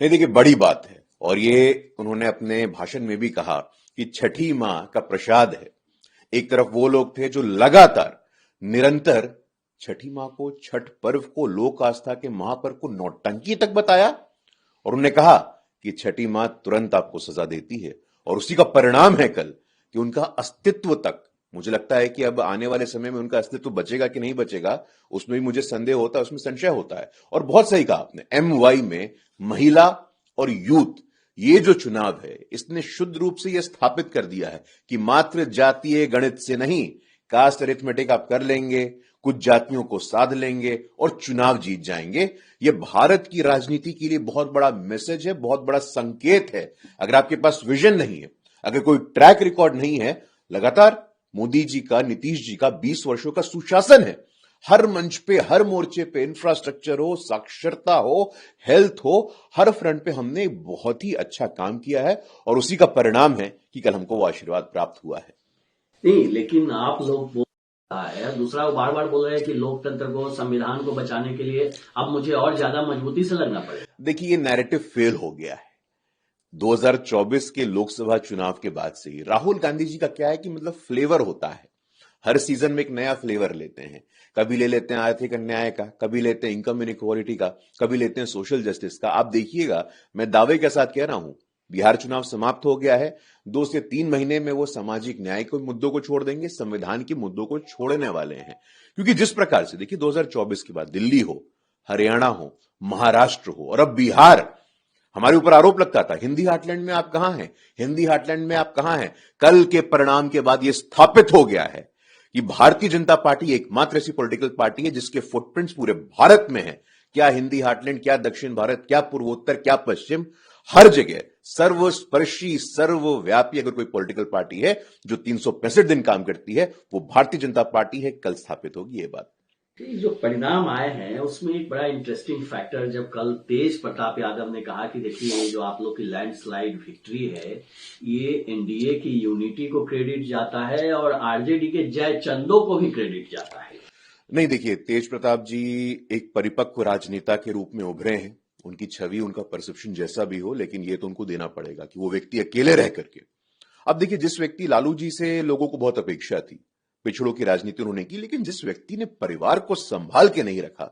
नहीं, देखिए बड़ी बात है। और ये उन्होंने अपने भाषण में भी कहा कि छठी मां का प्रसाद है। एक तरफ वो लोग थे जो लगातार निरंतर छठी मां को, छठ पर्व को लोक आस्था के महापर्व को नौटंकी तक बताया, और उन्होंने कहा कि छठी मां तुरंत आपको सजा देती है और उसी का परिणाम है कल कि उनका अस्तित्व तक, मुझे लगता है कि अब आने वाले समय में उनका अस्तित्व बचेगा कि नहीं बचेगा, उसमें भी मुझे संदेह होता है, उसमें संशय होता है। और बहुत सही कहा आपने, MY में महिला और यूथ, ये जो चुनाव है इसने शुद्ध रूप से यह स्थापित कर दिया है कि मात्र जातीय गणित से नहीं, कास्ट अरिथमेटिक आप कर लेंगे, कुछ जातियों को साध लेंगे और चुनाव जीत जाएंगे। यह भारत की राजनीति के लिए बहुत बड़ा मैसेज है, बहुत बड़ा संकेत है। अगर आपके पास विजन नहीं है, अगर कोई ट्रैक रिकॉर्ड नहीं है, लगातार मोदी जी का, नीतीश जी का 20 वर्षों का सुशासन है, हर मंच पे, हर मोर्चे पे, इंफ्रास्ट्रक्चर हो, साक्षरता हो, हेल्थ हो, हर फ्रंट पे हमने बहुत ही अच्छा काम किया है और उसी का परिणाम है कि कल हमको वो आशीर्वाद प्राप्त हुआ है। नहीं, लेकिन आप लोग बोल रहा है, दूसरा वो बार बार बोल रहे हैं कि लोकतंत्र को, संविधान को बचाने के लिए अब मुझे और ज्यादा मजबूती से लगना पड़ेगा। देखिए, ये नैरेटिव फेल हो गया है। 2024 के लोकसभा चुनाव के बाद से ही राहुल गांधी जी का क्या है कि मतलब फ्लेवर होता है, हर सीजन में एक नया फ्लेवर लेते हैं। कभी ले लेते हैं आर्थिक अन्याय का, कभी लेते हैं इनकम इनइक्वालिटी का, कभी लेते हैं सोशल जस्टिस का। आप देखिएगा, मैं दावे के साथ कह रहा हूं, बिहार चुनाव समाप्त हो गया है, 2 से 3 महीने में वो सामाजिक न्याय के मुद्दों को छोड़ देंगे, संविधान के मुद्दों को छोड़ने वाले हैं। क्योंकि जिस प्रकार से देखिए 2024 के बाद दिल्ली हो, हरियाणा हो, महाराष्ट्र हो और अब बिहार, हमारे ऊपर आरोप लगता था हिंदी हार्टलैंड में आप कहां हैं, हिंदी हार्टलैंड में आप कहां हैं। कल के परिणाम के बाद यह स्थापित हो गया है कि भारतीय जनता पार्टी एकमात्र ऐसी पॉलिटिकल पार्टी है जिसके फुटप्रिंट्स पूरे भारत में है। क्या हिंदी हार्टलैंड, क्या दक्षिण भारत, क्या पूर्वोत्तर, क्या पश्चिम, हर जगह सर्वस्पर्शी, सर्वव्यापी अगर कोई पॉलिटिकल पार्टी है जो 365 दिन काम करती है, वो भारतीय जनता पार्टी है। कल स्थापित होगी ये बात। जो परिणाम आए हैं उसमें एक बड़ा इंटरेस्टिंग फैक्टर, जब कल तेज प्रताप यादव ने कहा कि देखिए ये जो आप लोग की लैंडस्लाइड विक्ट्री है, ये एनडीए की यूनिटी को क्रेडिट जाता है और आरजेडी के जय चंदो को भी क्रेडिट जाता है। नहीं, देखिए तेज प्रताप जी एक परिपक्व राजनेता के रूप में उभरे हैं। उनकी छवि, उनका परसेप्शन जैसा भी हो, लेकिन ये तो उनको देना पड़ेगा कि वो व्यक्ति अकेले रह करके, अब देखिए जिस व्यक्ति, लालू जी से लोगों को बहुत अपेक्षा थी, पिछड़ों की राजनीति उन्होंने की, लेकिन जिस व्यक्ति ने परिवार को संभाल के नहीं रखा,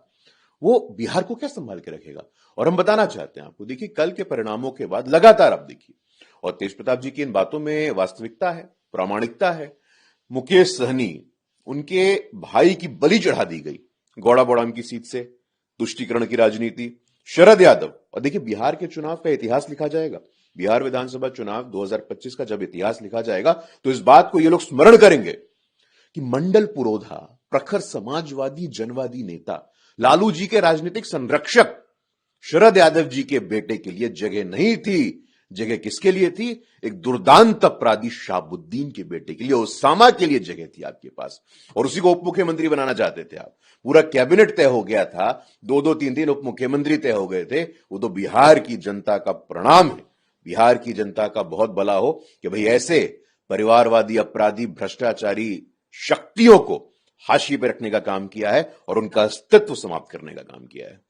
वो बिहार को क्या संभाल के रखेगा। और हम बताना चाहते हैं आपको, देखिए कल के परिणामों के बाद लगातार आप देखिए, और तेज प्रताप जी की इन बातों में वास्तविकता है, प्रामाणिकता है। मुकेश सहनी, उनके भाई की बलि चढ़ा दी गई गौड़ा बौड़ाम की सीट से, तुष्टीकरण की राजनीति। शरद यादव, और देखिए बिहार के चुनाव का इतिहास लिखा जाएगा, बिहार विधानसभा चुनाव 2025 का जब इतिहास लिखा जाएगा तो इस बात को ये लोग स्मरण करेंगे कि मंडल पुरोधा, प्रखर समाजवादी जनवादी नेता, लालू जी के राजनीतिक संरक्षक शरद यादव जी के बेटे के लिए जगह नहीं थी। जगह किसके लिए थी? एक दुर्दांत अपराधी शाहबुद्दीन के बेटे के लिए, ओसामा के लिए जगह थी आपके पास, और उसी को उप मुख्यमंत्री बनाना चाहते थे आप। पूरा कैबिनेट तय हो गया था, 2-2, 3-3 उप मुख्यमंत्री तय हो गए थे। वो तो बिहार की जनता का परिणाम है। बिहार की जनता का बहुत भला हो कि भाई ऐसे परिवारवादी, अपराधी, भ्रष्टाचारी शक्तियों को हाशिए पर रखने का काम किया है और उनका अस्तित्व समाप्त करने का काम किया है।